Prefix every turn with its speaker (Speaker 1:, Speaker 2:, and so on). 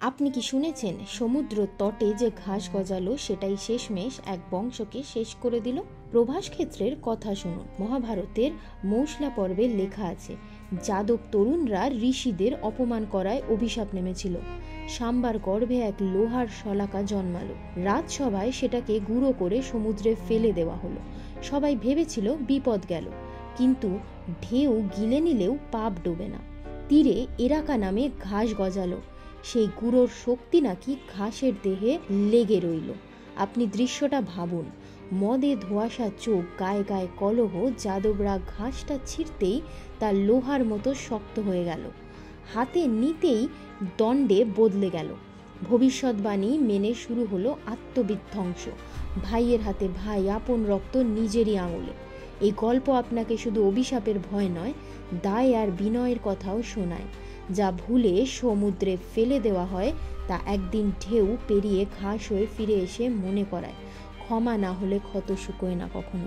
Speaker 1: আপনি কি শুনেছেন সমুদ্র তটে যে ঘাস গজালো সেটাই শেষমেশ এক বংশকে শেষ করে দিল? প্রভাস ক্ষেত্রের কথা শুনুন। মহাভারতের মৌসলা পর্বে লেখা আছে, যাদব তরুণরা ঋষিদের অপমান করায় অভিশাপ নেমেছিল। সাম্বার গর্ভে এক লোহার শলাকা জন্মালো। রাজসভায় সেটাকে গুঁড়ো করে সমুদ্রে ফেলে দেওয়া হলো। সবাই ভেবেছিল বিপদ গেল, কিন্তু ঢেউ গিলে নিলেও পাপ ডোবে না। তীরে এরাকা নামে ঘাস গজালো। সেই গুঁড়োর শক্তি নাকি ঘাসের দেহে লেগে রইল। আপনি দৃশ্যটা ভাবুন, মদে ধোঁয়াশা চোখ, গায়ে গায়ে কলহ, যাদবরা ঘাসটা ছিঁড়তেই তার লোহার মতো শক্ত হয়ে গেল। হাতে নিতেই দণ্ডে বদলে গেল। ভবিষ্যৎবাণী মেনে শুরু হলো আত্মবিধ্বংস। ভাইয়ের হাতে ভাই, আপন রক্ত নিজেরই আঙুলে। এই গল্প আপনাকে শুধু অভিশাপের ভয় নয়, দায় আর বিনয়ের কথাও শোনায়। যা ভুলে সমুদ্রে ফেলে দেওয়া হয় তা একদিন ঢেউ পেরিয়ে ঘাস হয়ে ফিরে এসে মনে করায়, ক্ষমা না হলে ক্ষত শুকোয় না কখনো।